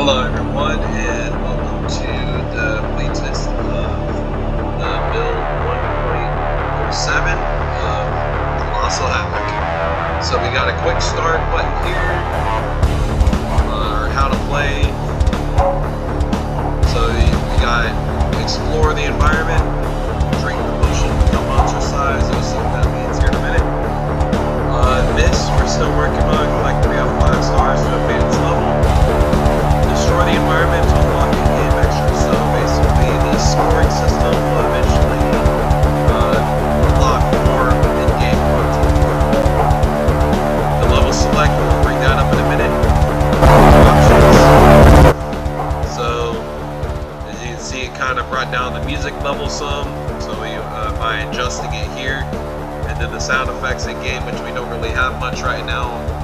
Hello everyone and welcome to the playtest of the build 1.07 of Colossal Havoc. So we got a quick start button here, or how to play. So we got explore the environment, drink the potion, become monster size. You'll see what that means here in a minute. This we're still working on, collect 3 out of 5 stars to advance level. Destroy the environment to unlock in-game extras. So basically, this scoring system will eventually unlock more in-game content. The level select, we'll bring that up in a minute. Options. So as you can see, it kind of brought down the music level some. So we by adjusting it here, and then the sound effects in-game, which we don't really have much right now.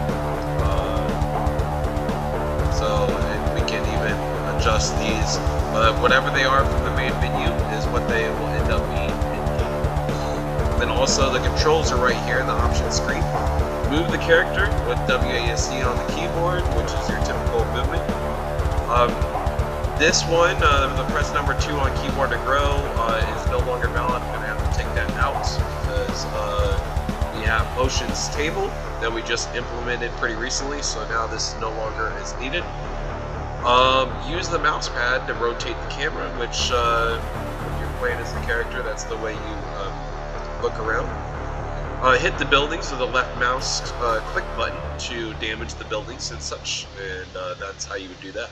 Adjust these, but whatever they are from the main menu is what they will end up being in-game. Then also the controls are right here in the options screen. Move the character with WASD on the keyboard, which is your typical movement. This one, the press number 2 on keyboard to grow is no longer valid. I'm going to have to take that out because we have motions table that we just implemented pretty recently, so now this no longer is needed. Use the mouse pad to rotate the camera, which when you're playing as the character, that's the way you look around. Hit the buildings with the left mouse click button to damage the buildings and such, and that's how you would do that.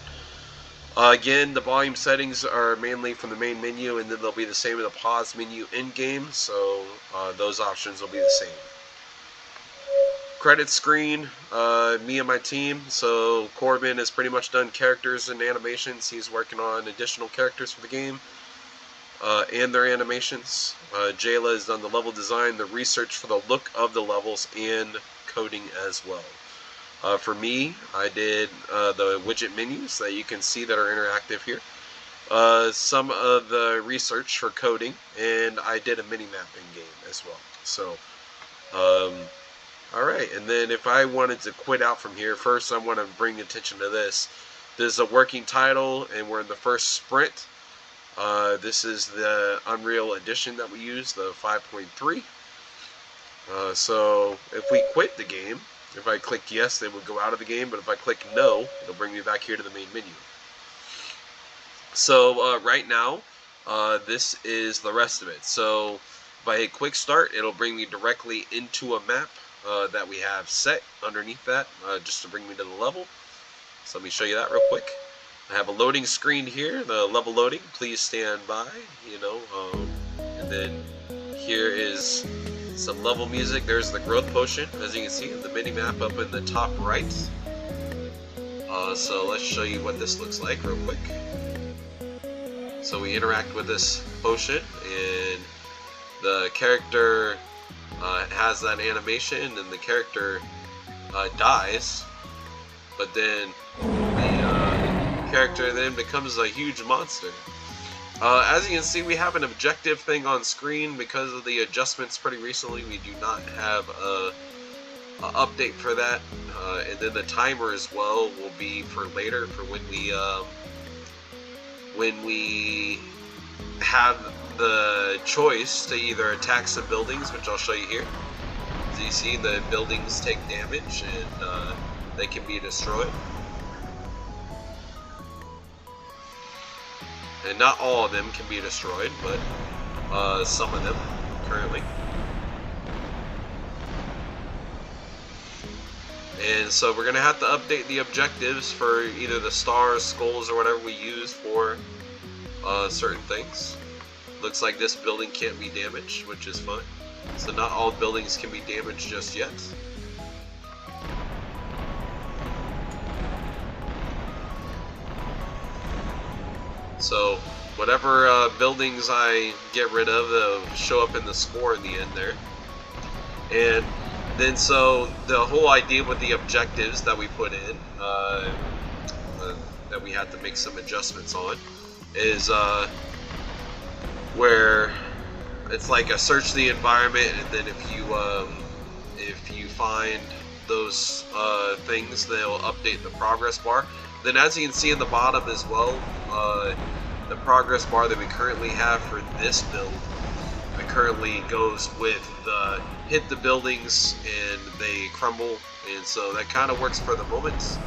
Again, the volume settings are mainly from the main menu, and then they'll be the same in the pause menu in-game, so those options will be the same. Credit screen, me and my team. So Corbin has pretty much done characters and animations. He's working on additional characters for the game and their animations. Jayla has done the level design, the research for the look of the levels, and coding as well. For me, I did the widget menus that you can see that are interactive here. Some of the research for coding, and I did a mini-map in-game as well. So, alright, and then if I wanted to quit out from here, first I want to bring attention to this. This is a working title, and we're in the first sprint. This is the Unreal Edition that we use, the 5.3. So if we quit the game, if I click yes, they would go out of the game, but if I click no, it'll bring me back here to the main menu. So right now, this is the rest of it. So if I hit quick start, it'll bring me directly into a map that we have set underneath that, just to bring me to the level. So let me show you that real quick. I have a loading screen here, the level loading. Please stand by, and then here is some level music. There's the growth potion, as you can see, the mini map up in the top right. So let's show you what this looks like real quick. So we interact with this potion, and the character has that animation, and the character dies, but then the character then becomes a huge monster. As you can see, we have an objective thing on screen. Because of the adjustments pretty recently, we do not have a update for that, and then the timer as well will be for later, for when we have the choice to either attack some buildings, which I'll show you here. As you see, the buildings take damage and they can be destroyed. And not all of them can be destroyed, but some of them currently. And so we're going to have to update the objectives for either the stars, skulls, or whatever we use for certain things. Looks like this building can't be damaged, which is fine. So not all buildings can be damaged just yet. So whatever buildings I get rid of, they'll show up in the score in the end there. And then so the whole idea with the objectives that we put in, that we had to make some adjustments on, is where it's like a search the environment, and then if you find those things, they'll update the progress bar. then as you can see in the bottom as well, the progress bar that we currently have for this build, it currently goes with the hit the buildings and they crumble, and so that kind of works for the moment.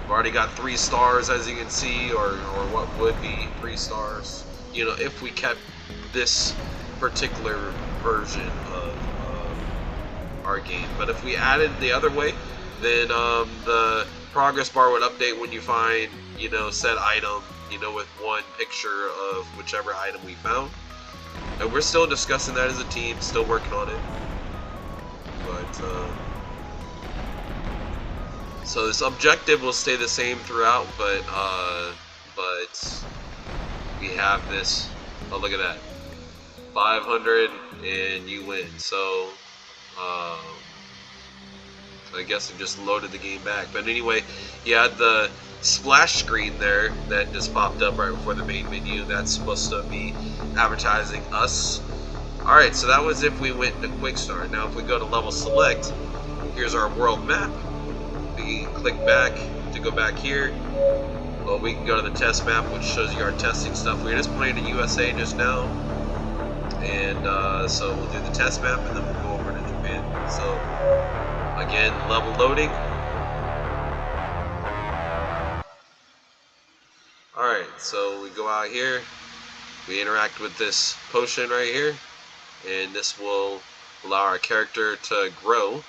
We've already got 3 stars, as you can see, or what would be 3 stars, you know, if we kept this particular version of our game. But if we added the other way, then the progress bar would update when you find, you know, said item, you know, with 1 picture of whichever item we found. And we're still discussing that as a team, still working on it. But so this objective will stay the same throughout, but we have this. Oh, look at that, 500, and you win. So I guess it just loaded the game back. But anyway, you had the splash screen there that just popped up right before the main menu. That's supposed to be advertising us. Alright, so that was if we went into Quick Start. Now if we go to Level Select, here's our world map. We click back to go back here. Well, we can go to the test map, which shows you our testing stuff. We were just playing in USA just now, and so we'll do the test map and then we'll go over to Japan. So again, level loading. Alright, so we go out here, we interact with this potion right here, and this will allow our character to grow.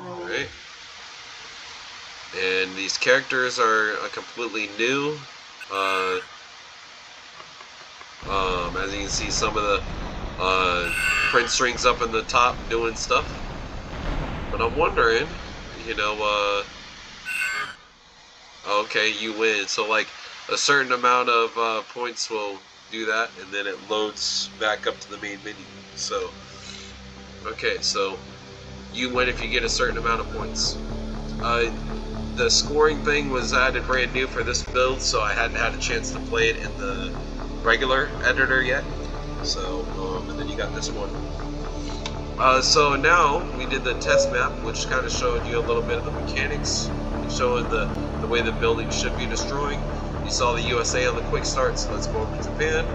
Alright. And these characters are completely new. As you can see, some of the print strings up in the top doing stuff. But I'm wondering, you know, okay, you win. So like a certain amount of points will do that, and then it loads back up to the main menu. So, okay, so you win if you get a certain amount of points. The scoring thing was added brand new for this build, so I hadn't had a chance to play it in the regular editor yet. So, and then you got this one. So now we did the test map, which kind of showed you a little bit of the mechanics, showing the way the building should be destroyed. You saw the USA on the quick start, so let's go over to Japan.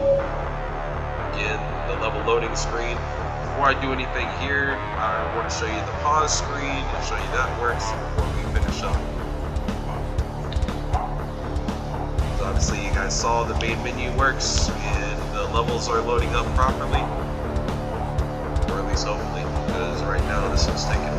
Again, the level loading screen. Before I do anything here, I want to show you the pause screen and show you that works before we finish up. So obviously you guys saw the main menu works and the levels are loading up properly. Or at least hopefully, because right now this is taking